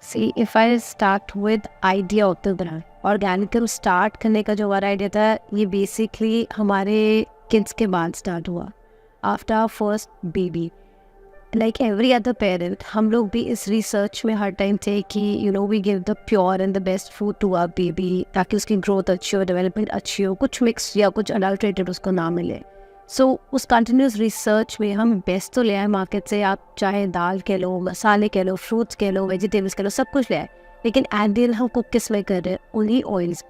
C if I start with idea of the brand, organical start करने का जो हमारा आइडिया था, ये बेसिकली हमारे किड्स के बाद स्टार्ट हुआ after our first baby. Like every other parent, हम लोग भी इस रिसर्च में हर टाइम थे कि we give the pure and the best food to our baby, ताकि उसकी ग्रोथ अच्छी हो, डेवलपमेंट अच्छी हो, कुछ मिक्स या कुछ अडल्ट्रेटेड उसको ना मिले। सो उस कंटिन्यूस रिसर्च में हम बेस्ट तो ले आए मार्केट से, आप चाहे दाल कह लो, मसाले कह लो, फ्रूट्स कह लो, वेजिटेबल्स कह लो, सब कुछ ले आए। लेकिन एट द एंड हम कुक किस में कर रहे हैं? Only oils.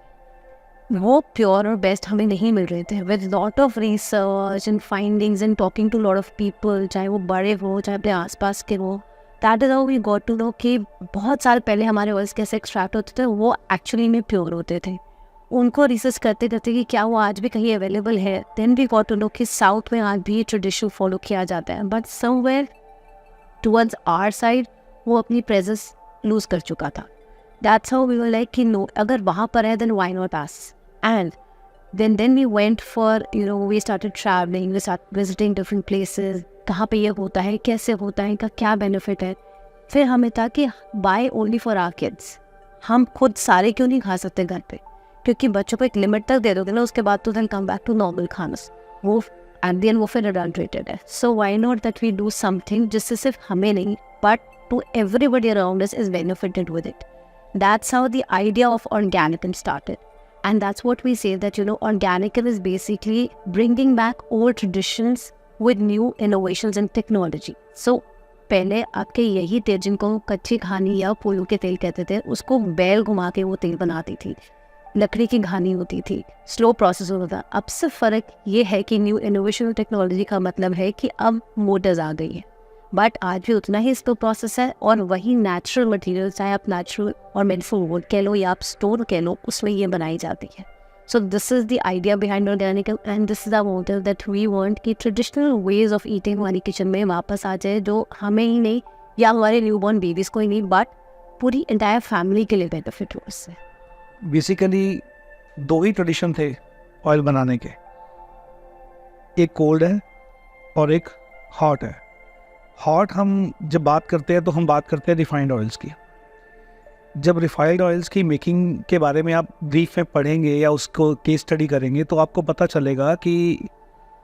वो प्योर और बेस्ट हमें नहीं मिल रहे थे। With lot of research and findings and talking to lot of people, चाहे वो बड़े हो चाहे अपने आसपास के हो, that is how we got to know कि बहुत साल पहले हमारे ऑयल्स कैसे एक्सट्रैक्ट होते थे, वो एक्चुअली में प्योर होते थे। उनको रिसर्च करते करते कि क्या वो आज भी कहीं अवेलेबल है, then we got to know कि साउथ में आज भी ट्रेडिशन फॉलो किया जाता है, but somewhere towards our side वो अपनी प्रेजेंस लूज कर चुका था। That's how we were like कि नो, अगर वहाँ पर है then why not us. And then we went for, we started traveling, we started visiting different places, कहाँ पे ये होता है, कैसे होता है, इनका क्या बेनिफिट है। फिर हमें था कि buy only for our kids, हम खुद सारे क्यों नहीं खा सकते घर पे, क्योंकि बच्चों को एक लिमिट तक दे दोगे ना, उसके बाद तो then come back to normal खाना, वो at the end वो फिर adulterated है। So why not that we do something जिससे सिर्फ हमें नहीं but to everybody around us is benefited with it. That's how the idea of Organicum started. And that's what we say, that Organicum is basically bringing back old traditions with new innovations and technology. So पहले आपके यही तेल, जिनको कच्ची घानी या पोलो के तेल कहते थे, उसको बैल घुमा के वो तेल बनाती थी, लकड़ी की घानी होती थी, स्लो प्रोसेस होता था। अब सिर्फ फ़र्क ये है कि न्यू इनोवेशन टेक्नोलॉजी का मतलब है कि अब मोटर्स आ गई है, बट आज भी उतना ही स्लो प्रोसेस है, और वही नेचुरल मटेरियल, चाहे आप नेचुरल और मेडिसिनल वुड कह लो या आप स्टोन कह लो, उसमें ये बनाई जाती है। So this is the idea behind organical, and this is the motive that we want कि ट्रेडिशनल वेज ऑफ ईटिंग हमारी किचन में वापस आ जाए, जो हमें ही नहीं या हमारे न्यूबॉर्न बेबीज़ को ही नहीं, बट पूरी एंटायर फैमिली के लिए बेनिफिट हो उससे। बेसिकली दो ही ट्रेडिशन थे ऑयल बनाने के, एक कोल्ड है और एक हॉट है। हॉट हम जब बात करते हैं तो हम बात करते हैं रिफाइंड ऑयल्स की। जब रिफाइंड ऑयल्स की मेकिंग के बारे में आप ब्रीफ में पढ़ेंगे या उसको केस स्टडी करेंगे तो आपको पता चलेगा कि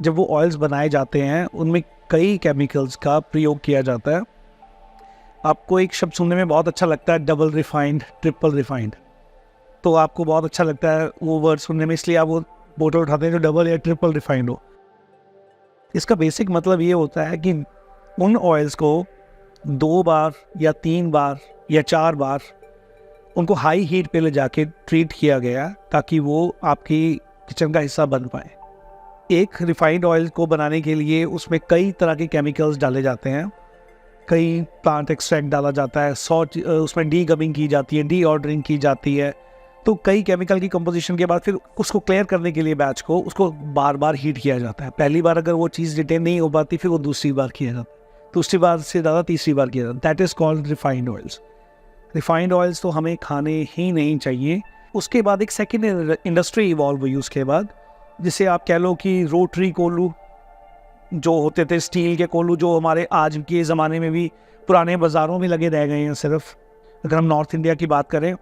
जब वो ऑयल्स बनाए जाते हैं उनमें कई केमिकल्स का प्रयोग किया जाता है। आपको एक शब्द सुनने में बहुत अच्छा लगता है, डबल रिफाइंड, ट्रिपल रिफाइंड, तो आपको बहुत अच्छा लगता है वो वर्ड सुनने में, इसलिए आप वो बोतल उठाते हैं जो डबल या ट्रिपल रिफाइंड हो। इसका बेसिक मतलब ये होता है कि उन ऑयल्स को 2 बार या 3 बार या 4 बार उनको हाई हीट पे ले जाके ट्रीट किया गया ताकि वो आपकी किचन का हिस्सा बन पाए। एक रिफाइंड ऑयल को बनाने के लिए उसमें कई तरह के केमिकल्स डाले जाते हैं, कई प्लांट एक्सट्रैक्ट डाला जाता है, उसमें डी गमिंग की जाती है, डी ऑर्डरिंग की जाती है, तो कई केमिकल की कंपोजिशन के बाद फिर उसको क्लियर करने के लिए बैच को उसको बार बार हीट किया जाता है। पहली बार अगर वो चीज़ रिटेन नहीं हो पाती फिर वो दूसरी बार किया जाता है, दूसरी बार से ज़्यादा तीसरी बार किया जाता है। That is called refined oils. Refined oils तो हमें खाने ही नहीं चाहिए। उसके बाद एक सेकेंड इंडस्ट्री इवॉल्व हुई उसके बाद, जिसे आप कह लो कि रोटरी कोल्हू जो होते थे, स्टील के कोल्हू जो हमारे आज के ज़माने में भी पुराने बाज़ारों में लगे रह गए हैं। सिर्फ अगर हम नॉर्थ इंडिया की बात करें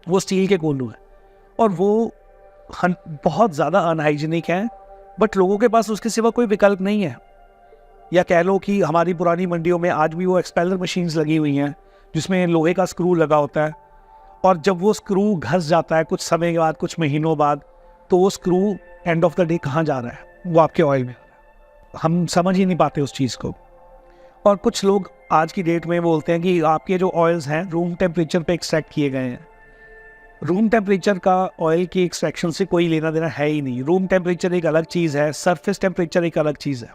वो स्टील के कोल्हू हैं और वो बहुत ज़्यादा अनहाइजीनिक हैं, बट लोगों के पास उसके सिवा कोई विकल्प नहीं है। या कह लो कि हमारी पुरानी मंडियों में आज भी वो एक्सपेलर मशीन्स लगी हुई हैं जिसमें लोहे का स्क्रू लगा होता है, और जब वो स्क्रू घस जाता है कुछ समय के बाद, कुछ महीनों बाद, तो वो screw and of the day कहाँ जा रहा है? वो आपके ऑयल में। हम समझ ही नहीं पाते उस चीज़ को। और कुछ लोग आज की डेट में बोलते हैं कि आपके जो ऑयल्स हैं रूम टेम्परेचर पे एक्सट्रैक्ट किए गए हैं। रूम टेम्परेचर का ऑयल की एक्सट्रैक्शन से कोई लेना देना है ही नहीं। रूम टेम्परेचर एक अलग चीज़ है, सरफेस टेम्परेचर एक अलग चीज़ है।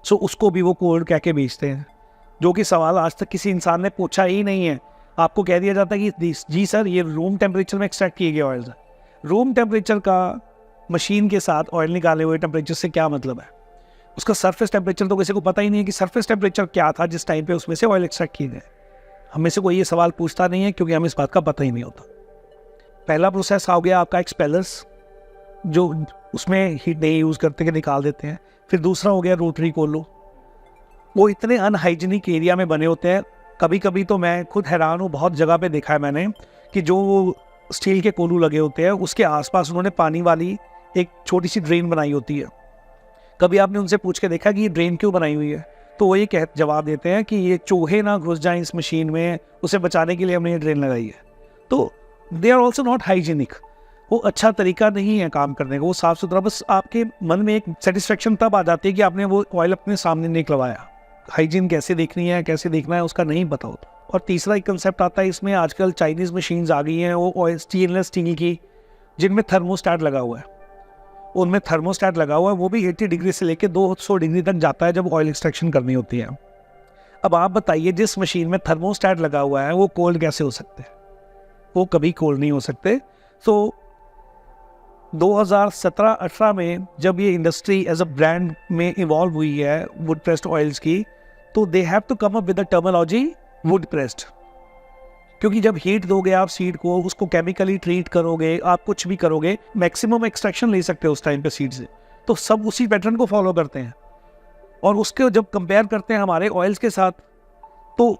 सो उसको भी वो कोल्ड कह के बेचते हैं, जो कि सवाल आज तक किसी इंसान ने पूछा ही नहीं है। आपको कह दिया जाता है कि जी सर ये रूम टेम्परेचर में एक्सट्रैक्ट किए गए ऑयल्स हैं। रूम टेम्परेचर का मशीन के साथ ऑयल निकाले हुए टेम्परेचर से क्या मतलब है? उसका सरफेस टेम्परेचर तो किसी को पता ही नहीं है कि सरफेस टेम्परेचर क्या था जिस टाइम पे उसमें से ऑयल एक्सट्रैक्ट किए गए। हम में से कोई ये सवाल पूछता नहीं है क्योंकि हमें इस बात का पता ही नहीं होता। पहला प्रोसेस हो गया आपका एक्सपेलर्स, जो उसमें हीट नहीं यूज़ करते कि निकाल देते हैं। फिर दूसरा हो गया रोटरी कोल्हू, वो इतने अनहाइजीनिक एरिया में बने होते हैं, कभी कभी तो मैं खुद हैरान हूँ, बहुत जगह पे देखा है मैंने कि जो स्टील के कोलू लगे होते हैं उसके आसपास उन्होंने पानी वाली एक छोटी सी ड्रेन बनाई होती है। कभी आपने उनसे पूछ के देखा कि ये ड्रेन क्यों बनाई हुई है? तो वो ये जवाब देते हैं कि ये चूहे ना घुस जाएं इस मशीन में, उसे बचाने के लिए हमने ये ड्रेन लगाई है। तो they are also not hygienic. वो अच्छा तरीका नहीं है काम करने का, वो साफ़ सुथरा। बस आपके मन में एक सेटिस्फेक्शन तब आ जाती है कि आपने वो ऑयल अपने सामने निकलवाया। हाइजीन कैसे देखनी है, कैसे देखना है, उसका नहीं पता होता। और तीसरा एक कंसेप्ट आता है इसमें, आजकल चाइनीज़ मशीन्स आ गई हैं, वो ऑयल स्टेनलेस स्टील की, जिनमें थर्मोस्टेट लगा हुआ है। उनमें थर्मोस्टेट लगा हुआ है, वो भी 80 डिग्री से लेकर 200 डिग्री तक जाता है जब ऑयल एक्सट्रैक्शन करनी होती है। अब आप बताइए, जिस मशीन में थर्मोस्टेट लगा हुआ है वो कोल्ड कैसे हो सकते हैं? वो कभी कोल्ड नहीं हो सकते। तो 2017-18 में जब ये इंडस्ट्री एज अ ब्रांड में इवॉल्व हुई है वुड प्रेस्ड ऑयल्स की, तो they have to come up with the terminology wood pressed. क्योंकि जब हीट दोगे आप सीड को, उसको केमिकली ट्रीट करोगे, आप कुछ भी करोगे, मैक्सिमम एक्सट्रैक्शन ले सकते हो उस टाइम पे सीड से। तो सब उसी पैटर्न को फॉलो करते हैं। और उसके जब कंपेयर करते हैं हमारे ऑयल्स के साथ, तो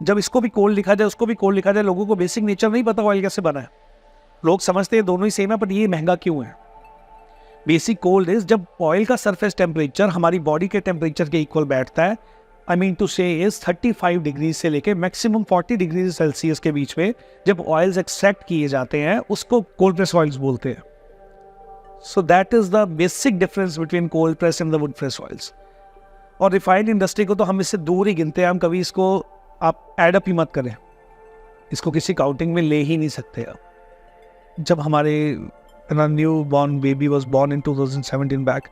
जब इसको भी कोल्ड लिखा जाए, उसको भी कोल्ड लिखा जाए, लोगों को बेसिक नेचर नहीं पता ऑयल कैसे बना है। लोग समझते हैं दोनों ही सेम है, बट ये महंगा क्यों है? बेसिक कोल्ड इज जब ऑयल का सरफेस टेम्परेचर हमारी बॉडी के टेम्परेचर के इक्वल बैठता है। आई मीन टू से इज 35 डिग्री से लेके मैक्सिमम 40 डिग्री सेल्सियस के बीच में जब ऑयल्स एक्सट्रैक्ट किए जाते हैं, उसको कोल्ड प्रेस ऑयल्स बोलते हैं। So that is the basic difference between cold press and the wood press oils. और रिफाइंड इंडस्ट्री को तो हम इससे दूर ही गिनते हैं। हम कभी इसको आप एड अप ही मत करें, इसको किसी काउंटिंग में ले ही नहीं सकते आप। जब हमारे new born baby was born in 2017 back,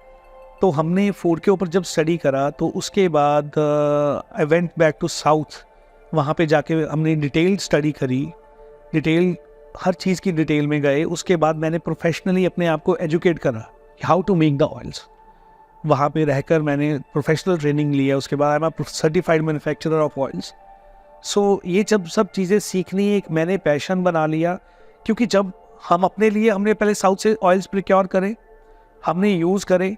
तो हमने फूड के ऊपर जब स्टडी करा, तो उसके बाद I went back to south. वहाँ पे जाके हमने डिटेल स्टडी करी, डिटेल हर चीज़ की डिटेल में गए। उसके बाद मैंने प्रोफेशनली अपने आप को एजुकेट करा how to make the oils. वहाँ पे रहकर मैंने प्रोफेशनल ट्रेनिंग लिया। उसके बाद I am certified manufacturer of oils. So ये जब सब चीज़ें सीखनी एक मैंने पैशन बना लिया, क्योंकि जब हम अपने लिए, हमने पहले साउथ से ऑयल्स प्रिक्योर करें, हमने यूज़ करें,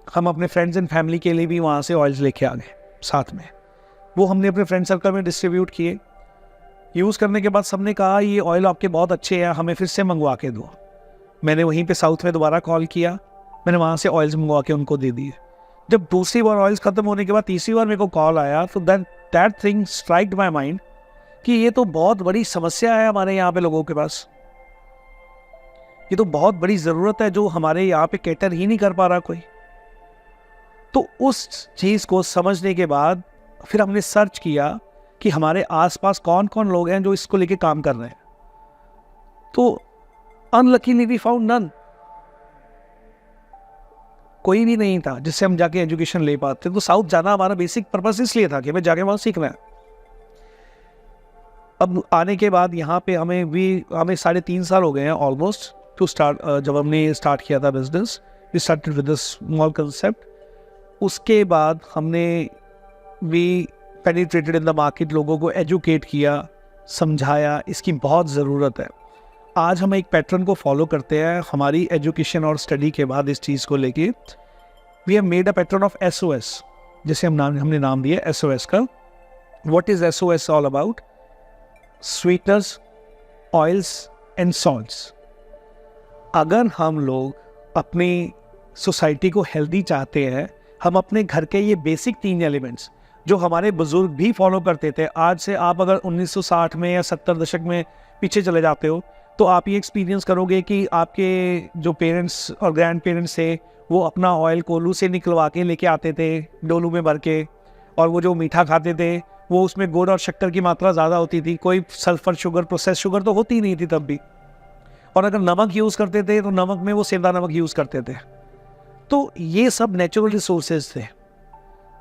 हम अपने फ्रेंड्स एंड फैमिली के लिए भी वहाँ से ऑयल्स लेके आ गए साथ में। वो हमने अपने फ्रेंड सर्कल में डिस्ट्रीब्यूट किए। यूज़ करने के बाद सबने कहा ये ऑयल आपके बहुत अच्छे हैं, हमें फिर से मंगवा के दो। मैंने वहीं पे साउथ में दोबारा कॉल किया, मैंने वहाँ से ऑयल्स मंगवा के उनको दे दिए। जब दूसरी बार ऑयल्स ख़त्म होने के बाद तीसरी बार मेरे को कॉल आया, तो दैट थिंग स्ट्राइक्ड माई माइंड कि ये तो बहुत बड़ी समस्या है हमारे यहाँ पे लोगों के पास। ये तो बहुत बड़ी ज़रूरत है जो हमारे यहाँ पे कैटर ही नहीं कर पा रहा कोई। तो उस चीज़ को समझने के बाद फिर हमने सर्च किया कि हमारे आसपास कौन कौन लोग हैं जो इसको लेके काम कर रहे हैं। तो अनलकीली वी फाउंड नन। कोई भी नहीं था जिससे हम जाके एजुकेशन ले पाते। तो साउथ जाना हमारा बेसिक पर्पस इसलिए था कि हमें जाके वहाँ सीखना है। अब आने के बाद यहाँ पे हमें 3.5 साल हो गए हैं ऑलमोस्ट टू स्टार्ट। जब हमने स्टार्ट किया था business, we started with a small concept. उसके बाद हमने we penetrated in the market, लोगों को एजुकेट किया, समझाया इसकी बहुत ज़रूरत है। आज हम एक पैटर्न को फॉलो करते हैं हमारी एजुकेशन और स्टडी के बाद इस चीज़ को लेके। We have made a pattern of SOS, जैसे हमने नाम दिया SOS का। What is SOS all about? Sweeteners, oils and salts. अगर हम लोग अपनी सोसाइटी को हेल्दी चाहते हैं, हम अपने घर के ये बेसिक 3 एलिमेंट्स जो हमारे बुजुर्ग भी फॉलो करते थे। आज से आप अगर 1960 में या 70 दशक में पीछे चले जाते हो, तो आप ये एक्सपीरियंस करोगे कि आपके जो पेरेंट्स और ग्रैंड पेरेंट्स थे, वो अपना ऑयल कोल्हू से निकलवा के लेके आते थे डोलू में भर के। और वो जो मीठा खाते थे, वो उसमें गुड़ और शक्कर की मात्रा ज़्यादा होती थी। कोई सल्फर शुगर, प्रोसेस शुगर तो होती नहीं थी तब भी। और अगर नमक यूज़ करते थे तो नमक में वो सेंधा नमक यूज़ करते थे। तो ये सब नेचुरल रिसोर्सेज थे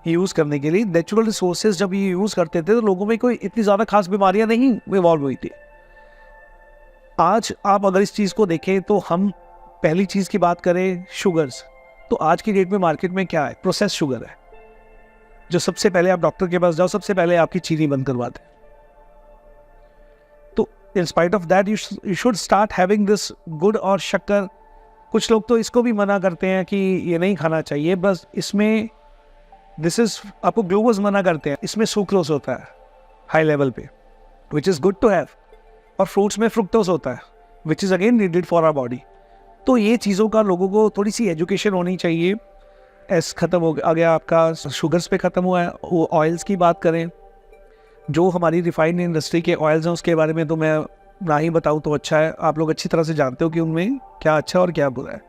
यूज़ करने के लिए। नेचुरल रिसोर्सेज जब ये यूज़ करते थे तो लोगों में कोई इतनी ज़्यादा खास बीमारियां नहीं इवॉल्व हुई थी। आज आप अगर इस चीज़ को देखें तो हम पहली चीज़ की बात करें शुगर्स, तो आज की डेट में मार्केट में क्या है? प्रोसेस शुगर है, जो सबसे पहले आप डॉक्टर के पास जाओ, सबसे पहले आपकी चीनी बंद करवा दें। तो in spite of that you should start having this गुड़ और शक्कर। कुछ लोग तो इसको भी मना करते हैं कि ये नहीं खाना चाहिए, बस इसमें आपको ग्लूकोज मना करते हैं, इसमें सुक्रोज होता है। हाई लेवल पे, which is good to have. और फ्रूट्स में फ्रुक्टोज होता है which is again needed for our body. तो ये चीज़ों का लोगों को थोड़ी सी एजुकेशन होनी चाहिए। एस ख़त्म हो गया आपका, शुगर्स पे ख़त्म हुआ है। वो ऑयल्स की बात करें, जो हमारी रिफाइंड इंडस्ट्री के ऑयल्स हैं उसके बारे में तो मैं ना ही बताऊँ तो अच्छा है। आप लोग अच्छी तरह से जानते हो कि उनमें क्या अच्छा और क्या बुरा है।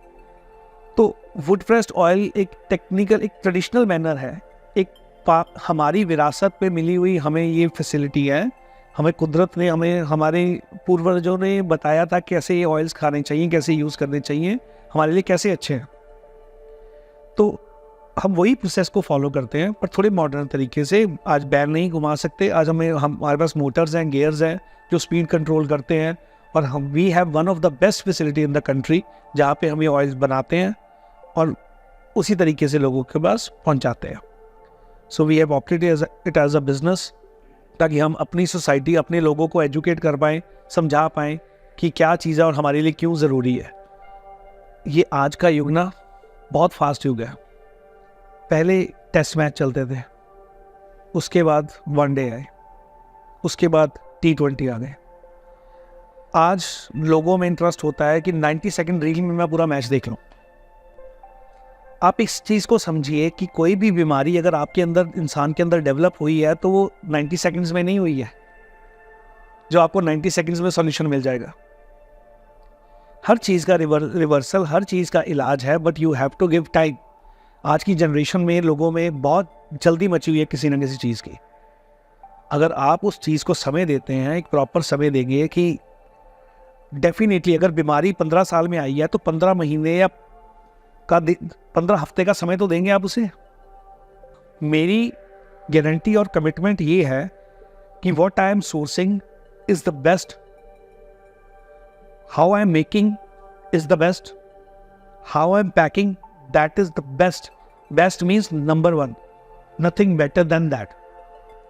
तो वुड प्रेस्ड ऑयल एक टेक्निकल, एक ट्रेडिशनल मैनर है, एक हमारी विरासत पे मिली हुई हमें ये फैसिलिटी है। हमें कुदरत ने, हमें हमारे पूर्वजों ने बताया था कैसे ये ऑयल्स खाने चाहिए, कैसे यूज़ करने चाहिए, हमारे लिए कैसे अच्छे हैं। तो हम वही प्रोसेस को फॉलो करते हैं, पर थोड़े मॉडर्न तरीके से। आज बैल नहीं घुमा सकते, आज हमारे पास मोटर्स हैं, गियर्स हैं जो स्पीड कंट्रोल करते हैं। और we have one of the best facility in the country जहाँ पे हम ये ऑयल्स बनाते हैं और उसी तरीके से लोगों के पास पहुँचाते हैं। So we have opted it as a business, ताकि हम अपनी सोसाइटी, अपने लोगों को एजुकेट कर पाएँ, समझा पाएँ कि क्या चीज़ है और हमारे लिए क्यों ज़रूरी है। ये आज का युग ना बहुत फास्ट युग है। पहले टेस्ट मैच चलते थे, उसके बाद वनडे आए, उसके बाद T20 आ गए। आज लोगों में इंटरेस्ट होता है कि 90 सेकंड रील में मैं पूरा मैच देख लूँ। आप इस चीज़ को समझिए कि कोई भी बीमारी अगर आपके अंदर, इंसान के अंदर डेवलप हुई है तो वो 90 सेकंड्स में नहीं हुई है जो आपको 90 सेकंड्स में सॉल्यूशन मिल जाएगा। हर चीज़ का रिवर्सल, हर चीज़ का इलाज है, but you have to give time. आज की जनरेशन में लोगों में बहुत जल्दी मची हुई है किसी न किसी चीज़ की। अगर आप उस चीज़ को समय देते हैं, एक प्रॉपर समय देंगे कि डेफिनेटली अगर बीमारी 15 साल में आई है तो 15 महीने या 15 हफ्ते का समय तो देंगे आप उसे। मेरी गारंटी और कमिटमेंट ये है कि what I am sourcing is the best, how I am making is the best, how I am packing that is the best. Best means number 1, nothing better than that.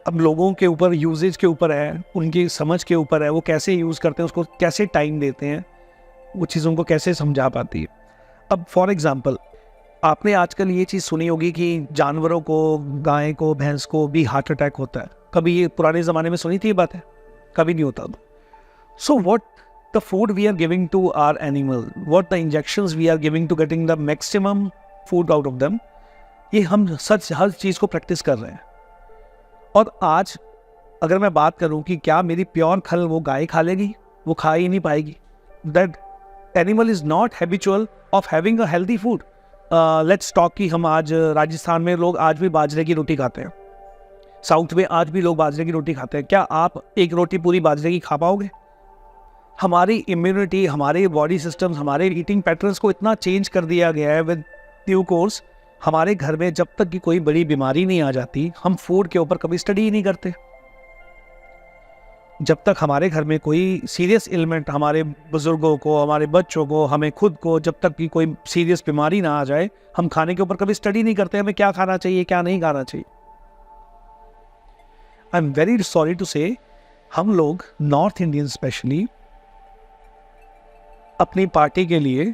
अब लोगों के ऊपर, usage के ऊपर है, उनकी समझ के ऊपर है, वो कैसे यूज़ करते हैं, उसको कैसे टाइम देते हैं, वो चीज़ों को कैसे समझा पाती है। अब फॉर एग्जांपल, आपने आजकल ये चीज़ सुनी होगी कि जानवरों को, गाय को, भैंस को भी हार्ट अटैक होता है। कभी ये पुराने ज़माने में सुनी थी ये बात है? कभी नहीं होता। So what the food we are giving to our animal, what the injections we are giving to getting the maximum food out of them, ये हम सच हर चीज़ को प्रैक्टिस कर रहे हैं। और आज अगर मैं बात करूं कि क्या मेरी प्योर खल वो गाय खा लेगी, वो खा ही नहीं पाएगी। That animal is not habitual of having a healthy food. Let's talk कि हम आज राजस्थान में लोग आज भी बाजरे की रोटी खाते हैं, साउथ में आज भी लोग बाजरे की रोटी खाते हैं। क्या आप एक रोटी पूरी बाजरे की खा पाओगे? हमारी इम्यूनिटी, हमारे बॉडी सिस्टम्स, हमारे ईटिंग पैटर्न्स को इतना चेंज कर दिया गया है विद ड्यू कोर्स। हमारे घर में जब तक कि कोई बड़ी बीमारी नहीं आ जाती, हम फूड के ऊपर कभी स्टडी ही नहीं करते। जब तक हमारे घर में कोई सीरियस इलमेंट, हमारे बुजुर्गों को, हमारे बच्चों को, हमें खुद को, जब तक कि कोई सीरियस बीमारी ना आ जाए, हम खाने के ऊपर कभी स्टडी नहीं करते हमें क्या खाना चाहिए, क्या नहीं खाना चाहिए। I am very sorry to say, हम लोग नॉर्थ इंडियन स्पेशली अपनी पार्टी के लिए,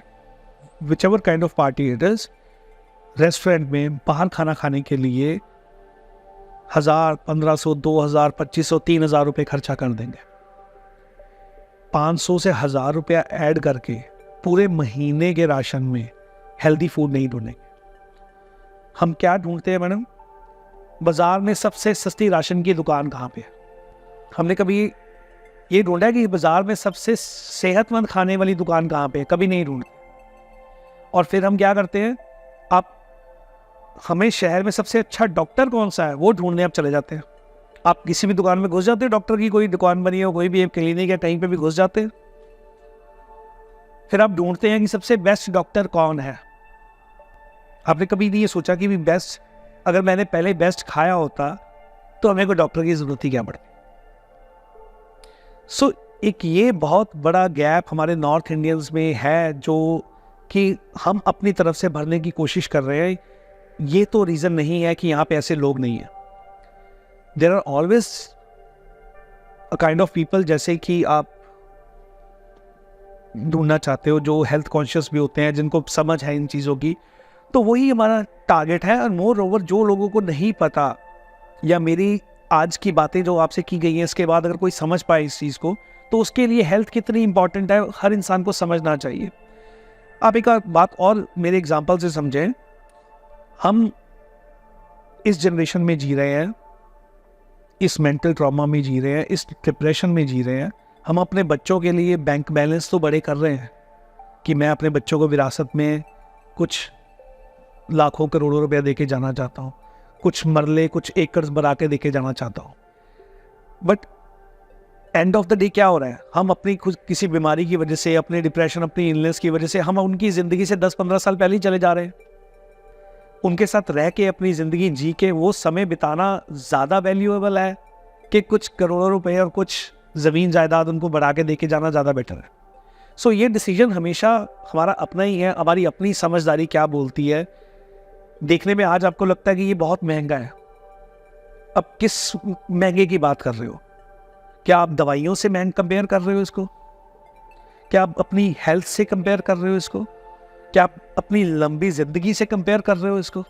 whichever kind of party it is, restaurant में बाहर खाना खाने के लिए 1000, 1500, 2000, 2500, 3000 रुपये खर्चा कर देंगे। 500 से 1000 रुपया ऐड करके पूरे महीने के राशन में हेल्दी फूड नहीं ढूंढेंगे। हम क्या ढूंढते हैं मैडम? बाजार में सबसे सस्ती राशन की दुकान कहाँ पे है? हमने कभी ये ढूंढा है कि बाजार में सबसे सेहतमंद खाने वाली दुकान कहाँ पे है? कभी नहीं ढूंढते। और फिर हम क्या करते हैं, आप हमें शहर में सबसे अच्छा डॉक्टर कौन सा है वो ढूंढने आप चले जाते हैं। आप किसी भी दुकान में घुस जाते हैं, डॉक्टर की कोई दुकान बनी हो, कोई भी क्लिनिक या कहीं पे भी घुस जाते हैं, फिर आप ढूंढते हैं कि सबसे बेस्ट डॉक्टर कौन है। आपने कभी नहीं ये सोचा कि भी बेस्ट, अगर मैंने पहले बेस्ट खाया होता तो हमें कोई डॉक्टर की जरूरत ही क्या पड़ती। सो एक ये बहुत बड़ा गैप हमारे नॉर्थ इंडियंस में है जो कि हम अपनी तरफ से भरने की कोशिश कर रहे हैं। ये तो रीज़न नहीं है कि यहाँ पे ऐसे लोग नहीं हैं। There are always a kind of people, जैसे कि आप ढूंढना चाहते हो, जो हेल्थ कॉन्शियस भी होते हैं, जिनको समझ है इन चीज़ों की, तो वही हमारा टारगेट है। और मोर ओवर जो लोगों को नहीं पता, या मेरी आज की बातें जो आपसे की गई हैं, इसके बाद अगर कोई समझ पाए इस चीज़ को, तो उसके लिए हेल्थ कितनी इंपॉर्टेंट है हर इंसान को समझना चाहिए। आप एक बात और मेरे एग्जांपल से समझें, हम इस जनरेशन में जी रहे हैं, इस मेंटल ट्रॉमा में जी रहे हैं, इस डिप्रेशन में जी रहे हैं। हम अपने बच्चों के लिए बैंक बैलेंस तो बड़े कर रहे हैं कि मैं अपने बच्चों को विरासत में कुछ लाखों करोड़ों रुपया देके जाना चाहता हूँ, कुछ मरले कुछ एकड़ बना के देके जाना चाहता हूँ। But and of the day क्या हो रहा है, हम अपनी खुद किसी बीमारी की वजह से, अपने डिप्रेशन, अपनी इलनेस की वजह से हम उनकी ज़िंदगी से 10-15 साल पहले ही चले जा रहे हैं। उनके साथ रह के अपनी ज़िंदगी जी के वो समय बिताना ज़्यादा वैल्यूएबल है कि कुछ करोड़ों रुपए और कुछ ज़मीन जायदाद उनको बढ़ा के देके जाना ज़्यादा बेटर है। सो ये डिसीजन हमेशा हमारा अपना ही है, हमारी अपनी समझदारी क्या बोलती है। देखने में आज आपको लगता है कि ये बहुत महंगा है, अब किस महंगे की बात कर रहे हो? क्या आप दवाइयों से कंपेयर कर रहे हो इसको? क्या आप अपनी हेल्थ से कंपेयर कर रहे हो इसको? क्या आप अपनी लंबी जिंदगी से कंपेयर कर रहे हो इसको?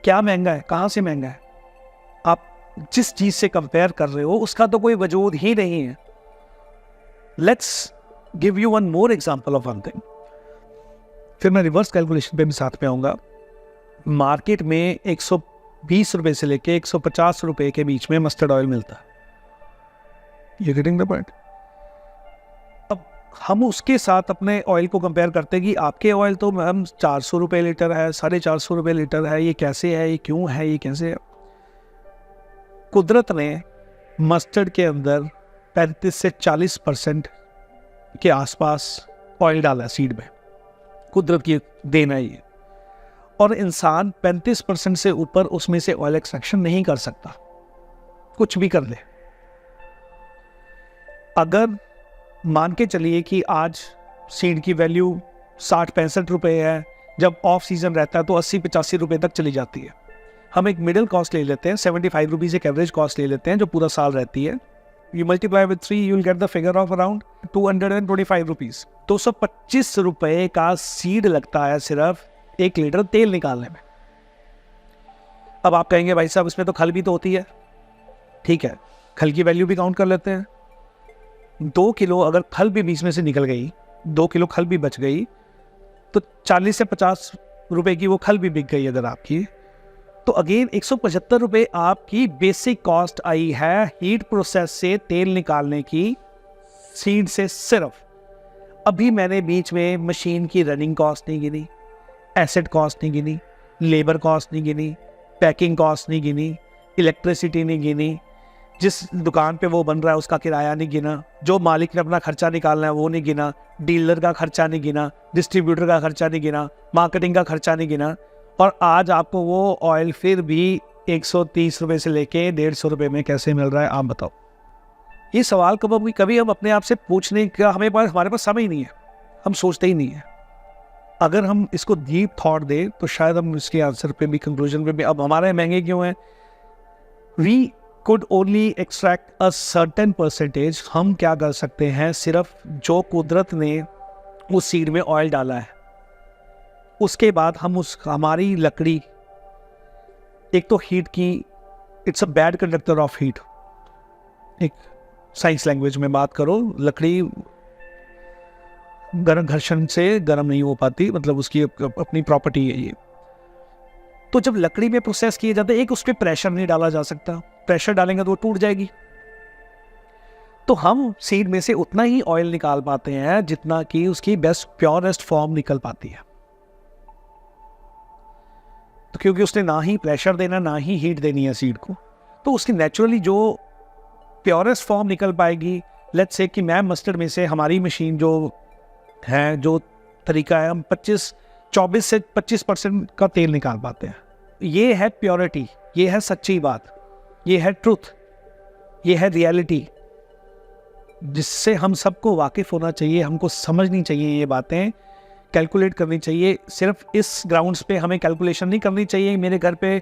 क्या महंगा है, कहाँ से महंगा है? आप जिस चीज से कंपेयर कर रहे हो उसका तो कोई वजूद ही नहीं है। Let's give you one more example of one thing, फिर मैं रिवर्स कैलकुलेशन पे भी साथ में आऊंगा। मार्केट में 120 रुपए से लेके 150 रुपए के बीच में मस्टर्ड ऑयल मिलता है। You getting the point? अब हम उसके साथ अपने ऑयल को कंपेयर करते हैं कि आपके ऑयल तो मैम 400 रुपये लीटर है, 450 रुपये लीटर है, ये कैसे है, ये क्यों है, ये कैसे है? कुदरत ने मस्टर्ड के अंदर 35 से 40% के आसपास ऑयल डाला है सीड में, कुदरत की देन है ये। और इंसान 35% से ऊपर उसमें से ऑयल एक्सट्रैक्शन नहीं कर सकता, कुछ भी कर ले। अगर मान के चलिए कि आज सीड की वैल्यू 60-65 रुपये है, जब ऑफ सीजन रहता है तो 80-85 रुपये तक चली जाती है। हम एक मिडिल कॉस्ट ले लेते हैं, 75 रुपीज़ एक एवरेज कॉस्ट ले लेते हैं जो पूरा साल रहती है। You multiply with 3, you will get the figure of around 225 rupees. 225 रुपये का सीड लगता है सिर्फ 1 लीटर तेल निकालने में। अब आप कहेंगे भाई साहब इसमें तो खल भी तो होती है। ठीक है, खल की वैल्यू भी काउंट कर लेते हैं। 2 किलो अगर खल भी बीच में से निकल गई, 2 किलो खल भी बच गई, तो 40 से 50 रुपए की वो खल भी बिक गई अगर आपकी, तो अगेन 175 रुपये आपकी बेसिक कॉस्ट आई है हीट प्रोसेस से तेल निकालने की, सीड से सिर्फ। अभी मैंने बीच में मशीन की रनिंग कॉस्ट नहीं गिनी, एसेट कॉस्ट नहीं गिनी, लेबर कॉस्ट नहीं गिनी, पैकिंग कॉस्ट नहीं गिनी, इलेक्ट्रिसिटी नहीं गिनी, जिस दुकान पे वो बन रहा है उसका किराया नहीं गिना, जो मालिक ने अपना खर्चा निकालना है वो नहीं गिना, डीलर का खर्चा नहीं गिना, डिस्ट्रीब्यूटर का खर्चा नहीं गिना, मार्केटिंग का खर्चा नहीं गिना, और आज आपको वो ऑयल फिर भी 130 रुपये से लेके 150 रुपये में कैसे मिल रहा है, आप बताओ। ये सवाल कभी हम अपने आप से पूछने का हमारे पास समय ही नहीं है, हम सोचते ही नहीं है। अगर हम इसको डीप थॉट दें तो शायद हम इसके आंसर पे भी, कंक्लूजन पे भी, अब हमारे महंगे क्यों हैं, we could only extract a certain percentage। हम क्या कर सकते हैं, सिर्फ जो कुदरत ने उस सीड में ऑयल डाला है, उसके बाद हम हमारी लकड़ी, एक तो हीट की, it's a bad conductor of heat, एक साइंस लैंग्वेज में बात करो, लकड़ी गर्म घर्षण से गर्म नहीं हो पाती, मतलब उसकी अपनी प्रॉपर्टी है ये। तो जब लकड़ी में प्रोसेस किए जाते हैं, एक उस पर प्रेशर नहीं डाला जा सकता, प्रेशर डालेंगे तो वो टूट जाएगी। तो हम सीड में से उतना ही ऑयल निकाल पाते हैं जितना कि उसकी बेस्ट प्योरेस्ट फॉर्म निकल पाती है। तो क्योंकि उसने ना ही प्रेशर देना ना ही हीट देनी है सीड को, तो उसकी नेचुरली जो प्योरेस्ट फॉर्म निकल पाएगी। लेट्स से कि मैं मस्टर्ड में से, हमारी मशीन जो है, जो तरीका है, हम 24 से 25% का तेल निकाल पाते हैं। ये है प्योरिटी, ये है सच्ची बात, ये है ट्रुथ, ये है रियलिटी, जिससे हम सबको वाकिफ होना चाहिए, हमको समझनी चाहिए ये बातें, कैलकुलेट करनी चाहिए। सिर्फ इस ग्राउंड्स पे हमें कैलकुलेशन नहीं करनी चाहिए। मेरे घर पे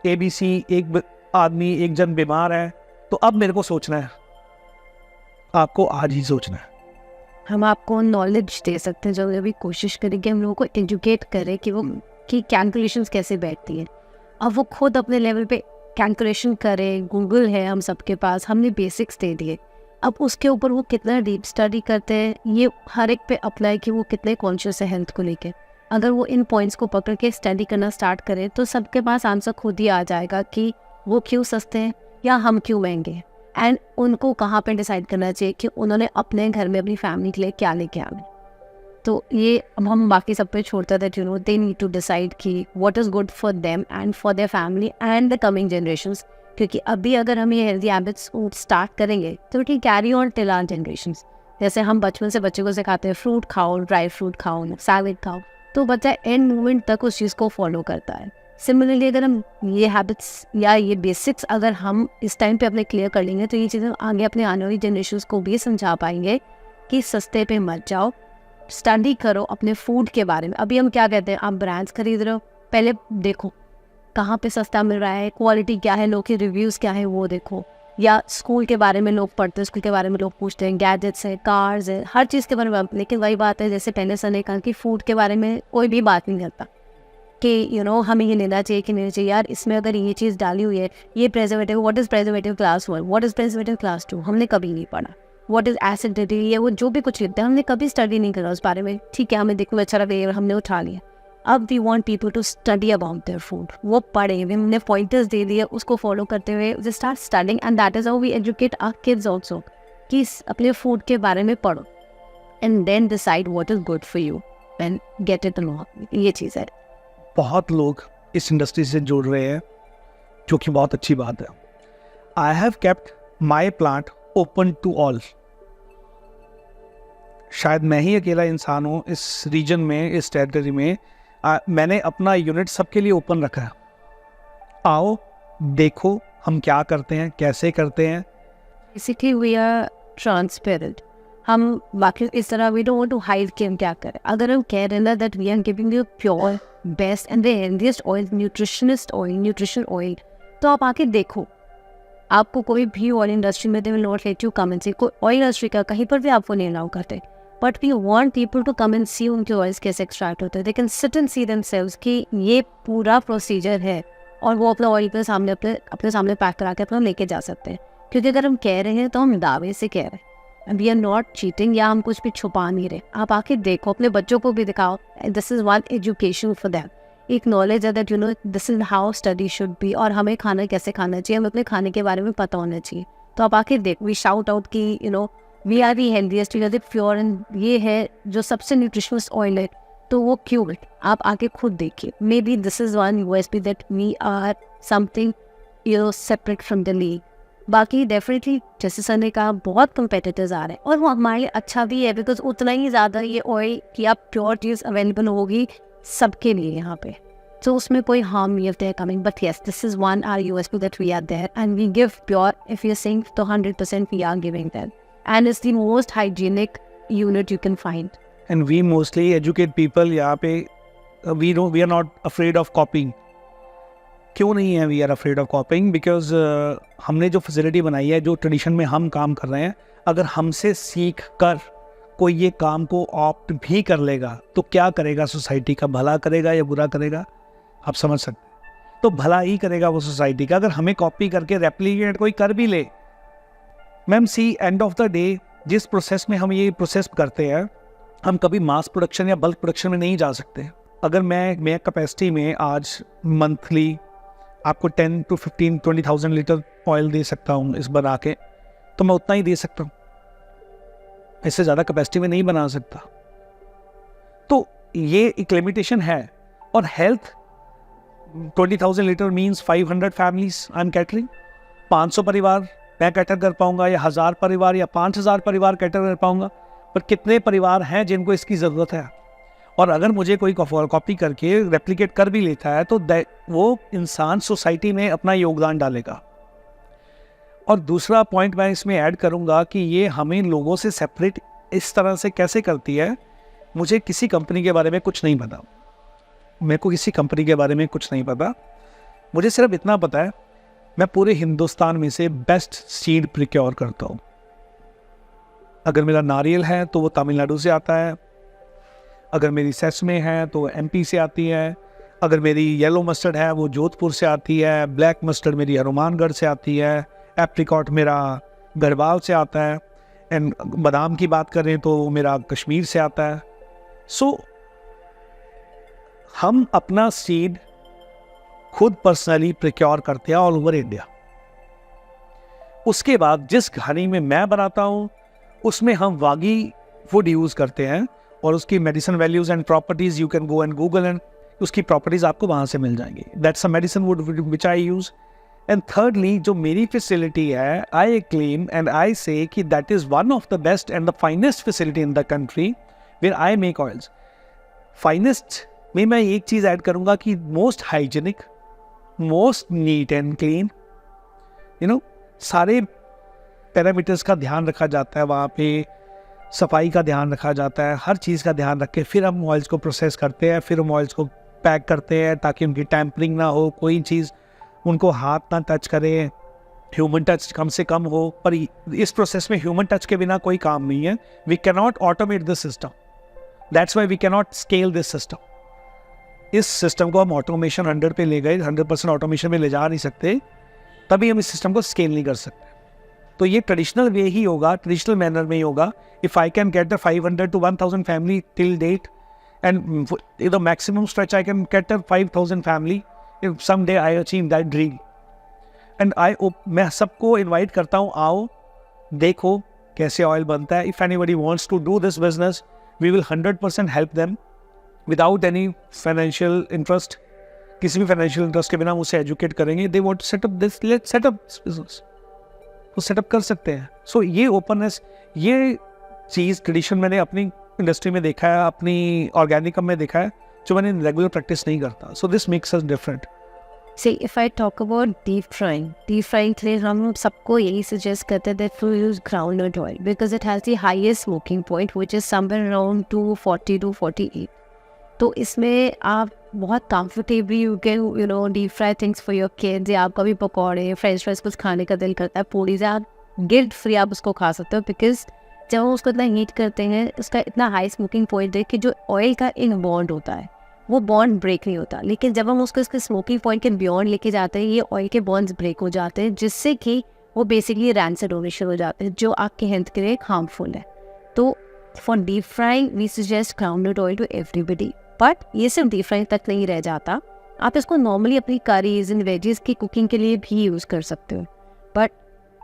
ABC एक आदमी, एक जन बीमार है, तो अब मेरे को सोचना है, आपको आज ही सोचना है। हम आपको नॉलेज दे सकते हैं, जो अभी कोशिश करें कि हम लोगों को एजुकेट करें कि वो कि कैलकुलेशंस कैसे बैठती है, और वो खुद अपने लेवल पे कैलकुलेशन करें, गूगल है हम सबके पास, हमने बेसिक्स दे दिए। अब उसके ऊपर वो कितना डीप स्टडी करते हैं ये हर एक पे अप्लाई कि वो कितने कॉन्शियस है हेल्थ को लेके। अगर वो इन पॉइंट्स को पकड़ के स्टडी करना स्टार्ट करें तो सबके पास आंसर खुद ही आ जाएगा कि वो क्यों सस्ते हैं या हम क्यों महंगे हैं। एंड उनको कहाँ पे डिसाइड करना चाहिए कि उन्होंने अपने घर में अपनी फैमिली के लिए क्या लेके आना है। तो ये अब हम बाकी सब पे छोड़ते that you know they need to decide कि what is good for them and for their family and the coming generations. क्योंकि अभी अगर हम ये हेल्दी हैबिट्स स्टार्ट करेंगे तो it will carry on till our generations. जैसे हम बचपन से बच्चे को सिखाते हैं फ्रूट खाओ, ड्राई फ्रूट खाओ, सैलेड खाओ, तो बच्चा एंड मोमेंट तक उस चीज़ को फॉलो करता है। सिमिलरली अगर हम ये हैबिट्स या ये बेसिक्स अगर हम इस टाइम पे अपने क्लियर कर लेंगे तो ये चीज़ें आगे अपने आने वाली जनरेशंस को भी समझा पाएंगे कि सस्ते पे मत जाओ, स्टडी करो अपने फूड के बारे में। अभी हम क्या कहते हैं, आप ब्रांड्स खरीद रहे हो, पहले देखो कहाँ पे सस्ता मिल रहा है, क्वालिटी क्या है, लोग के रिव्यूज़ क्या है वो देखो। या स्कूल के बारे में लोग पढ़ते हैं, स्कूल के बारे में लोग पूछते हैं, गैजेट्स है, कार्स है, हर चीज़ के बारे में। लेकिन वही बात है जैसे पहले सर ने कहा कि फूड के बारे में कोई भी बात नहीं करता कि यू नो हमें ये लेना चाहिए कि नहीं चाहिए, यार इसमें अगर ये चीज़ डाली हुई है, ये preservative, what is preservative class 1, what is preservative class 2, हमने कभी नहीं पढ़ा। व्हाट इज़ एसिडिटी, ये वो जो भी कुछ लिखते हैं हमने कभी स्टडी नहीं करा उस बारे में। ठीक है, हमें देखने में अच्छा लगे, हमने उठा लिया। अब we want people to study about their food. वो पढ़े, हमने पॉइंटर्स दे दिए, उसको फॉलो करते हुए they start studying and that is how we educate our kids also कि अपने फूड के बारे में पढ़ो and then decide what is good for you and get it no. ये चीज़ है। बहुत लोग इस इंडस्ट्री से जुड़ रहे हैं जो कि बहुत अच्छी बात है। I have kept my plant open to all. शायद मैं ही अकेला इंसान हूँ इस रीजन में, इस टेरिटरी में। मैंने अपना यूनिट सबके लिए ओपन रखा है। आओ देखो हम क्या करते हैं, कैसे करते हैं। Basically we are transparent. हम बाकी इस तरह we don't want to hide कि हम क्या करें। अगर हम कह रहे हैं ना that we are giving you pure best and the healthiest oil, nutrition oil, तो आप आके देखो। आपको कोई भी ऑयल इंडस्ट्री में they will not let you come and see. कोई ऑयल इंडस्ट्री का कहीं पर भी आपको नहीं अलाउ करते, but we want people to come and see उनके ऑयल्स कैसे एक्सट्रैक्ट होते हैं। They can sit and see themselves कि ये पूरा प्रोसीजर है और वो अपना ऑयल के सामने अपने सामने पैक करा के अपना लेके जा सकते हैं। क्योंकि अगर हम कह रहे हैं तो हम दावे से कह रहे हैं, वी आर नॉट चीटिंग या हम कुछ भी छुपा नहीं रहे। आप आके देखो, अपने बच्चों को भी दिखाओ। This is one education for them. एक नॉलेज है that you no this is how study should be. और हमें खाना कैसे खाना चाहिए, हमें अपने खाने के बारे में पता होना चाहिए। तो आप आके देखो, वी शाउट आउट कि you know we are the healthiest, we are the pure, and ये है जो सबसे न्यूट्रिशनस ऑयल है, तो वो क्यों है आप आके खुद देखिए। Maybe this is one USP that we are something you know separate from the league. बाकी डेफिनेटली जैसे सर ने कहा बहुत कंपेटिटर्स आ रहे हैं और वो हमारे लिए अच्छा भी है, बिकॉज उतना ही ज़्यादा ये ऑयल की आप प्योर चीज़ अवेलेबल होगी सबके लिए यहाँ पे। तो उसमें कोई हार्म नहीं है coming, but yes this is one our USP that we are there and we give pure. If you sing तो 100% we are giving that and it's the most hygienic unit you can find. And we mostly educate people यहाँ पे। We are not afraid of copying. क्यों नहीं है we are afraid of copying? Because हमने जो facility बनाई है, जो ट्रेडिशन में हम काम कर रहे हैं, अगर हमसे सीख कर कोई ये काम को ऑप्ट भी कर लेगा तो क्या करेगा? सोसाइटी का भला करेगा या बुरा करेगा? आप समझ सकते हैं। तो भला ही करेगा वो सोसाइटी का। अगर हमें कॉपी करके रेप्लिकेट कोई कर भी ले, ma'am see end of the day जिस प्रोसेस में हम ये प्रोसेस करते हैं, हम कभी मास प्रोडक्शन या बल्क प्रोडक्शन में नहीं जा सकते। अगर मैं कैपेसिटी में आज मंथली आपको 10 to 15 20,000 लीटर ऑयल दे सकता हूँ इस बना के, तो मैं उतना ही दे सकता हूँ, इससे ज़्यादा कैपेसिटी में नहीं बना सकता। तो ये एक लिमिटेशन है। और health 20,000 litre means 500 families I am catering. 500 परिवार मैं कैटर कर पाऊंगा या 1000 परिवार या 5000 परिवार कैटर कर पाऊंगा, पर कितने परिवार हैं जिनको इसकी ज़रूरत है? और अगर मुझे कोई कॉपी करके रेप्लिकेट कर भी लेता है तो वो इंसान सोसाइटी में अपना योगदान डालेगा। और दूसरा पॉइंट मैं इसमें ऐड करूंगा कि ये हमें लोगों से सेपरेट इस तरह से कैसे करती है। मुझे किसी कंपनी के बारे में कुछ नहीं पता, मेरे को किसी कंपनी के बारे में कुछ नहीं पता। मुझे सिर्फ इतना पता है मैं पूरे हिंदुस्तान में से बेस्ट सीड प्रिक्योर करता हूँ। अगर मेरा नारियल है तो वो तमिलनाडु से आता है, अगर मेरी सेसमे है तो एमपी से आती है, अगर मेरी येलो मस्टर्ड है वो जोधपुर से आती है, ब्लैक मस्टर्ड मेरी हनुमानगढ़ से आती है, एप्रिकॉट मेरा गढ़वाल से आता है, एंड बादाम की बात करें तो मेरा कश्मीर से आता है। सो हम अपना सीड खुद पर्सनली प्रिक्योर करते हैं ऑल ओवर इंडिया। उसके बाद जिस घानी में मैं बनाता हूँ उसमें हम वागी वुड यूज़ करते हैं, और उसकी medicine values and properties you can go and Google, and उसकी प्रॉपर्टीज़ आपको वहाँ से मिल जाएंगी। That's a medicine would which I use. And thirdly, जो मेरी फैसिलिटी है, I claim and I say that that is one of the best and the finest facility in the country where I make oils. Finest में मैं एक चीज़ add करूँगा कि most hygienic, most neat and clean, सारे parameters का ध्यान रखा जाता है वहाँ पे, सफाई का ध्यान रखा जाता है, हर चीज़ का ध्यान रख के फिर हम ऑयल्स को प्रोसेस करते हैं, फिर हम ऑयल्स को पैक करते हैं ताकि उनकी टैम्परिंग ना हो, कोई चीज़ उनको हाथ ना टच करे, ह्यूमन टच कम से कम हो। पर इस प्रोसेस में ह्यूमन टच के बिना कोई काम नहीं है। We can not automate this system, that's why we can not scale this system. इस सिस्टम को हम ऑटोमेशन 100 पे ले गए, 100% ऑटोमेशन में ले जा नहीं सकते, तभी हम इस सिस्टम को स्केल नहीं कर सकते। तो ये ट्रेडिशनल वे ही होगा, ट्रेडिशनल मैनर में ही होगा। If I can get the 500 to 1000 family till date, and the maximum stretch I can get 5000 family if some day I achieve that dream. And मैं सबको इन्वाइट करता हूँ, आओ देखो कैसे ऑयल बनता है। If anybody wants to do this business, we will 100% help them without any financial interest. किसी भी फाइनेंशियल इंटरेस्ट के बिना उसे एजुकेट करेंगे। They want to set up this, let's set up this business, वो सेटअप कर सकते हैं। सो ये ओपननेस, ये चीज़ ट्रेडिशन मैंने अपनी इंडस्ट्री में देखा है, अपनी ऑर्गेनिकम में देखा है, जो मैंने रेगुलर प्रैक्टिस नहीं करता। So this makes us different. See, if I talk about deep frying के लिए हम सबको यही suggest करते हैं that we use groundnut oil because it has the highest smoking point which is somewhere around 240 to 48. तो इसमें आप बहुत comfortably you can deep fry things for your kids, या आप कभी पकौड़े फ्रेंच फ्राइज कुछ खाने का दिल करता है, पूरी से आप गिल्ट फ्री आप उसको खा सकते हो। बिकॉज जब हम उसको इतना हीट करते हैं, उसका इतना हाई स्मोकिंग पॉइंट है कि जो ऑयल का एक बॉन्ड होता है वो बॉन्ड ब्रेक नहीं होता। लेकिन जब हम उसको इसके स्मोकिंग पॉइंट के बियॉन्ड लेके जाते हैं, ये ऑयल के बॉन्ड्स ब्रेक हो जाते हैं, जिससे कि वो बेसिकली रैंसिड होने शुरू हो जाते हैं, जो आपके हेल्थ के लिए हार्मफुल है। तो for deep frying we suggest groundnut oil to everybody. But ये सिर्फ डीप फ्राइंग तक नहीं रह जाता, आप इसको नॉर्मली अपनी करीज एंड वेजीज की कुकिंग के लिए भी यूज़ कर सकते हो। बट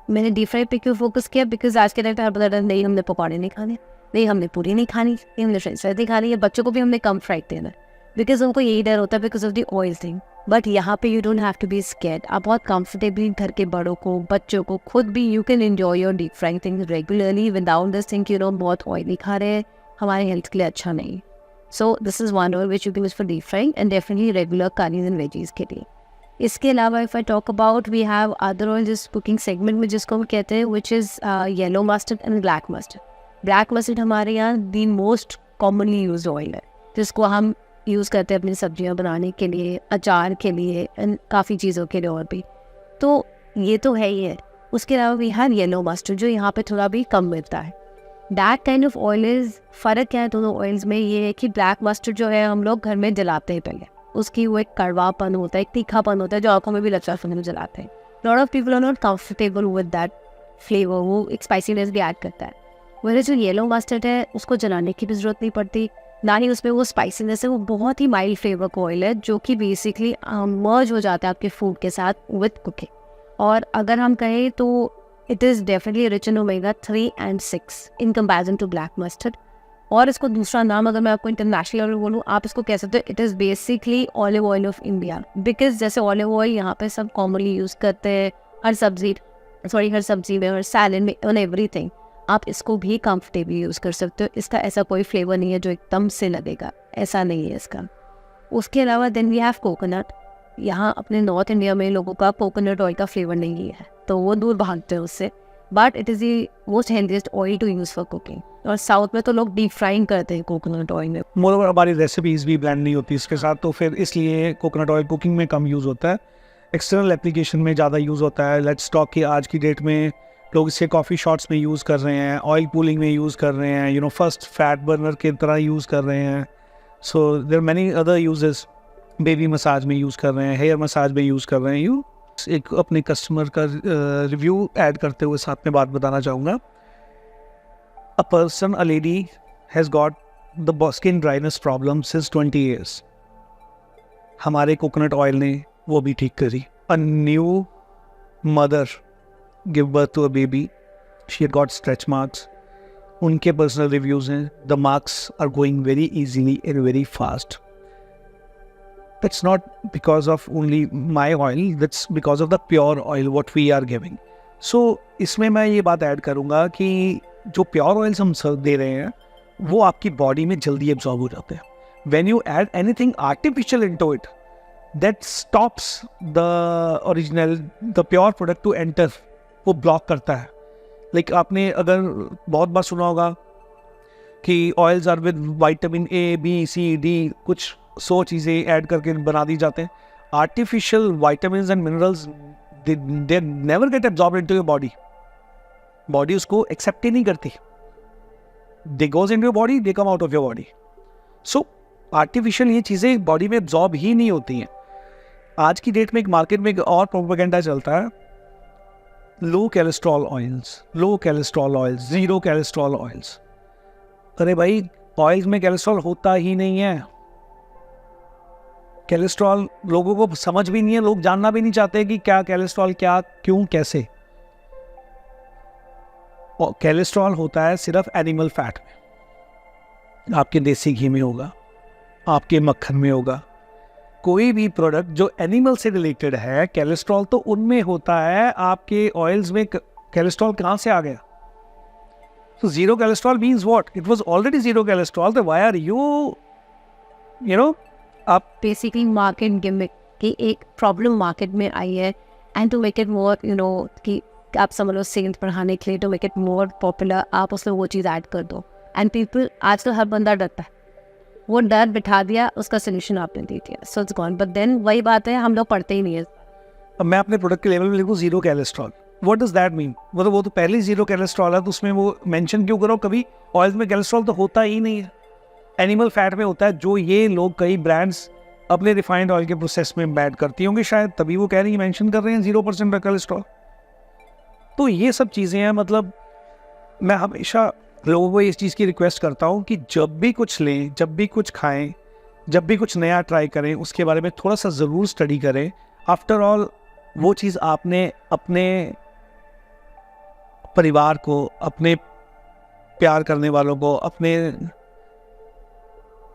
मैंने डीप फ्राई पे क्यों फोकस किया? बिकॉज आज के टाइम हर पता नहीं हमने पकौड़े नहीं खाने, नहीं हमने पूरी नहीं खानी, नहीं हमने फ्रेंच फ्राइज नहीं खानी है, बच्चों को भी हमने कम फ्राई देना है बिकॉज उनको यही डर होता है because of the oil thing. But यहाँ पे you don't have to be scared. आप बहुत कंफर्टेबली घर के बड़ों को, बच्चों को, खुद भी you can enjoy your deep frying things regularly without this thing बहुत ऑयल नहीं खा रहे, हमारे हेल्थ के लिए अच्छा नहीं। So this is one oil which you can use for deep frying and definitely regular curries and veggies के लिए। इसके अलावा if I talk about we have other oil जिस cooking segment में जिसको हम कहते हैं which is yellow mustard and black mustard। Black mustard हमारे यहाँ the most commonly used oil है, जिसको हम यूज़ करते हैं अपनी सब्जियाँ बनाने के लिए, अचार के लिए and काफ़ी चीज़ों के लिए और भी। तो ये तो है ही है। उसके अलावा we have yellow mustard जो यहाँ पे थोड़ा भी कम मिलता है। That kind of oil is, फ़र्क क्या है दोनों ऑयल्स में? ये है कि ब्लैक मस्टर्ड जो है हम लोग घर में जलाते हैं पहले, उसकी वो एक कड़वापन होता है, एक तीखापन होता है जो आँखों में भी लगता है फिर जलाते हैं। Lot of people are not comfortable with that flavour, वो एक स्पाइसीनेस भी ऐड करता है। वह जो येलो मस्टर्ड है उसको जलाने की भी ज़रूरत नहीं पड़ती, ना ही उसमें वो स्पाइसीनेस है, वो बहुत ही माइल्ड फ्लेवर का ऑयल है जो कि बेसिकली मर्ज हो जाता है आपके फूड के साथ विद कुकिंग। और अगर हम कहें तो it is definitely rich in omega 3 and 6 in comparison to black mustard। और इसको दूसरा नाम अगर मैं आपको इंटरनेशनल लेवल बोलूँ, आप इसको कह सकते हो it is basically olive oil of India. Because जैसे ऑलिव ऑयल यहाँ पे सब कॉमनली यूज़ करते हैं हर सब्जी में, हर सैलेड में, ऑन एवरीथिंग, आप इसको भी कंफर्टेबली यूज़ कर सकते हो। इसका ऐसा कोई फ्लेवर नहीं है जो एकदम से लगेगा, ऐसा नहीं है इसका। उसके अलावा देन वी हैव कोकोनट। यहाँ अपने नॉर्थ इंडिया में लोगों का कोकोनट ऑयल का फ्लेवर नहीं है, तो वो दूर भागते हैं उससे। But it is the most healthiest oil to use for cooking. और साउथ में तो लोग डीप फ्राइंग करते हैं कोकोनट ऑयल में। मोरओवर हमारी रेसिपीज़ भी ब्लेंड नहीं होती इसके साथ, तो फिर इसलिए कोकोनट ऑयल कुकिंग में कम यूज़ होता है, एक्सटर्नल एप्लीकेशन में ज़्यादा यूज़ होता है। लेट्स टॉक कि आज की डेट में लोग इसे कॉफ़ी शॉट्स में यूज़ कर रहे हैं, ऑयल पूलिंग में यूज़ कर रहे हैं, फर्स्ट फैट बर्नर की तरह यूज़ कर रहे हैं। So there are many other uses baby massage में यूज़ कर रहे हैं, हेयर मसाज में यूज़ कर रहे हैं। एक अपने कस्टमर का रिव्यू ऐड करते हुए साथ में बात बताना चाहूँगा। A lady has got the skin dryness problem since 20 years। हमारे कोकोनट ऑयल ने वो भी ठीक करी। A new mother give birth to a baby, she had got stretch marks. उनके पर्सनल रिव्यूज़ हैं, the marks are going very easily and very fast. That's not because of only my oil, that's because of the pure oil what we are giving. So इसमें मैं ये बात add करूँगा कि जो pure oils हम दे रहे हैं वो आपकी बॉडी में जल्दी एब्जॉर्ब हो जाते हैं। When you add anything artificial into it, that stops the original, the pure product to enter, वो ब्लॉक करता है। Like आपने अगर बहुत बार सुना होगा कि oils are with vitamin A B C D, कुछ 100 चीज़ें ऐड करके बना दी जाते हैं। Artificial vitamins and minerals they never get absorbed into your body. Body उसको एक्सेप्ट ही नहीं करती। They goes into your body, they come out of your body. So artificial ये चीज़ें बॉडी में एब्जॉर्ब ही नहीं होती हैं। आज की डेट में एक मार्केट में एक और प्रोपेगेंडा चलता है, low cholesterol oils, low cholesterol oils, zero cholesterol oils. अरे भाई, ऑयल्स में कोलेस्ट्रॉल होता ही नहीं है। कोलेस्ट्रॉल लोगों को समझ भी नहीं है, लोग जानना भी नहीं चाहते कि क्या कोलेस्ट्रॉल, क्या, क्यों, कैसे। और कोलेस्ट्रॉल होता है सिर्फ एनिमल फैट में। आपके देसी घी में होगा, आपके मक्खन में होगा। कोई भी प्रोडक्ट जो एनिमल से रिलेटेड है, कोलेस्ट्रॉल तो उनमें होता है। आपके ऑयल्स में कोलेस्ट्रॉल कहाँ से आ गया? So zero cholesterol means what? It was already zero cholesterol. So why are you know, आप बेसिकली मार्केट गिमिक की एक प्रॉब्लम मार्केट में आई है, and to make it more कि आप समझ लो सेल्स बढ़ाने के लिए, to make it more popular, आप उसमें वो चीज़ ऐड कर दो। एंड पीपल, आजकल हर बंदा डरता है, वो डर बिठा दिया, उसका सोल्यूशन आपने दे दिया, so it's gone. But then वही बात है, हम लोग पढ़ते ही नहीं है। अब मैं अपने प्रोडक्ट के लेवल में लिखूँ zero cholesterol, what does that mean? मतलब वो तो पहले ज़ीरो कोलेस्ट्रॉल है, तो उसमें वो मेंशन क्यों करो? कभी ऑयल में कोलेस्ट्रॉल तो होता ही नहीं है, एनिमल फैट में होता है, जो ये लोग कई ब्रांड्स अपने रिफाइंड ऑयल के प्रोसेस में ऐड करती होंगी शायद, तभी वो कह रही है, मेंशन कर रहे हैं 0% कोलेस्ट्रॉल। तो ये सब चीज़ें हैं। मतलब मैं हमेशा लोगों को इस चीज़ की रिक्वेस्ट करता हूँ कि जब भी कुछ लें, जब भी कुछ खाएं, जब भी कुछ नया ट्राई करें, उसके बारे में थोड़ा सा ज़रूर स्टडी करें। आफ्टर ऑल वो चीज़ आपने अपने परिवार को, अपने प्यार करने वालों को, अपने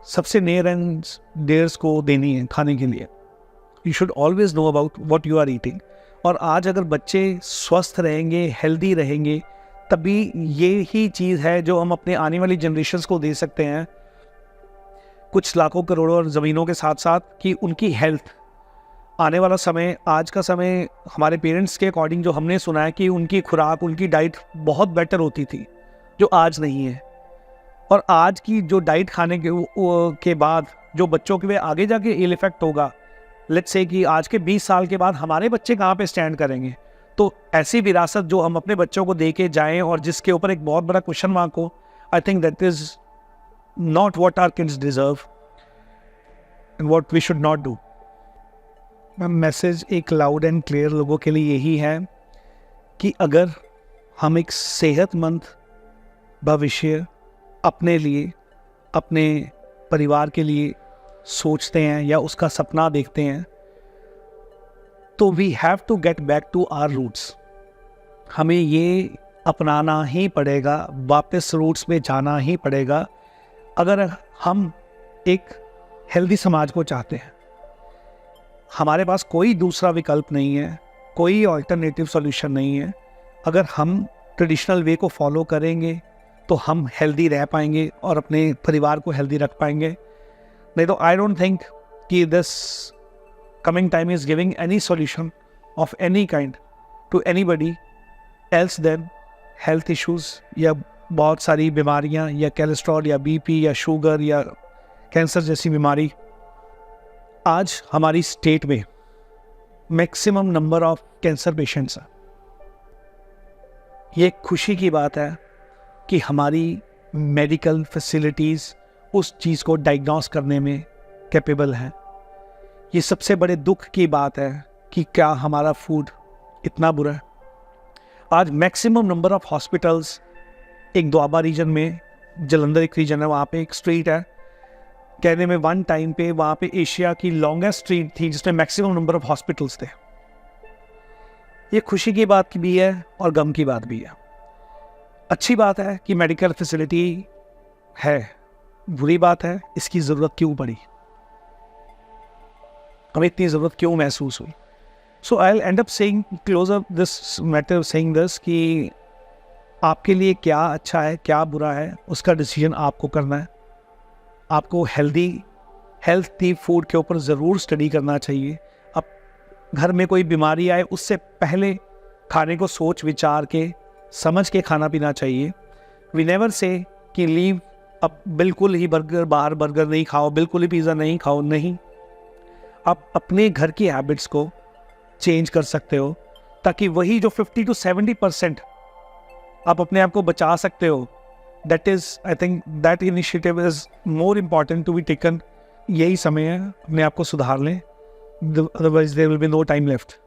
सबसे नियर एंड डियर्स को देनी है खाने के लिए। You should always know about what you are eating. और आज अगर बच्चे स्वस्थ रहेंगे, हेल्दी रहेंगे, तभी ये ही चीज़ है जो हम अपने आने वाली जनरेशन्स को दे सकते हैं, कुछ लाखों करोड़ों ज़मीनों के साथ साथ, कि उनकी हेल्थ आने वाला समय, आज का समय हमारे पेरेंट्स के अकॉर्डिंग जो हमने सुना है कि उनकी खुराक, उनकी डाइट बहुत बेटर होती थी, जो आज नहीं है। और आज की जो डाइट खाने के बाद जो बच्चों के वे आगे जाके इल इफेक्ट होगा, लेट्स से कि आज के 20 साल के बाद हमारे बच्चे कहाँ पे स्टैंड करेंगे। तो ऐसी विरासत जो हम अपने बच्चों को दे के जाएँ और जिसके ऊपर एक बहुत बड़ा क्वेश्चन मार्क हो, I think that is not what our kids deserve and what we should not do. Message एक लाउड एंड क्लियर लोगों के लिए यही है कि अगर हम एक सेहतमंद भविष्य अपने लिए, अपने परिवार के लिए सोचते हैं या उसका सपना देखते हैं, तो we have to get back to our roots. हमें ये अपनाना ही पड़ेगा, वापस रूट्स में जाना ही पड़ेगा अगर हम एक हेल्दी समाज को चाहते हैं। हमारे पास कोई दूसरा विकल्प नहीं है, कोई अल्टरनेटिव सॉल्यूशन नहीं है। अगर हम ट्रेडिशनल वे को फॉलो करेंगे तो हम हेल्दी रह पाएंगे और अपने परिवार को हेल्दी रख पाएंगे। नहीं तो आई डोंट थिंक कि this coming time is giving any solution of any kind to anybody else than health issues या बहुत सारी बीमारियां, या कोलेस्ट्रॉल या बीपी या शुगर या कैंसर जैसी बीमारी। आज हमारी स्टेट में maximum number of cancer patients हैं। ये खुशी की बात है कि हमारी मेडिकल फैसिलिटीज़ उस चीज़ को डायग्नोस करने में कैपेबल हैं। ये सबसे बड़े दुख की बात है कि क्या हमारा फूड इतना बुरा है। आज मैक्सिमम नंबर ऑफ हॉस्पिटल्स, एक दोआबा रीजन में, जलंधर एक रीजन है, वहाँ पे एक स्ट्रीट है, कहने में वन टाइम पे वहाँ पे एशिया की लॉन्गेस्ट स्ट्रीट थी जिसमें मैक्सिमम नंबर ऑफ हॉस्पिटल्स थे। ये खुशी की बात भी है और गम की बात भी है। अच्छी बात है कि मेडिकल फैसिलिटी है, बुरी बात है इसकी ज़रूरत क्यों पड़ी, हमें इतनी ज़रूरत क्यों महसूस हुई। So I will end up saying, close up this matter saying this कि आपके लिए क्या अच्छा है क्या बुरा है उसका डिसीजन आपको करना है। आपको हेल्थी फूड के ऊपर ज़रूर स्टडी करना चाहिए। अब घर में कोई बीमारी आए उससे पहले खाने को सोच विचार के समझ के खाना पीना चाहिए। वी नेवर से कि लीव, अब बिल्कुल ही बाहर बर्गर नहीं खाओ, बिल्कुल ही पिज़्ज़ा नहीं खाओ, नहीं। आप अपने घर की हैबिट्स को चेंज कर सकते हो ताकि वही जो 50 to 70% आप अपने आप को बचा सकते हो, that is, I think that initiative is more important to be taken. यही समय है, अपने आप को सुधार लें, otherwise there will be no time left.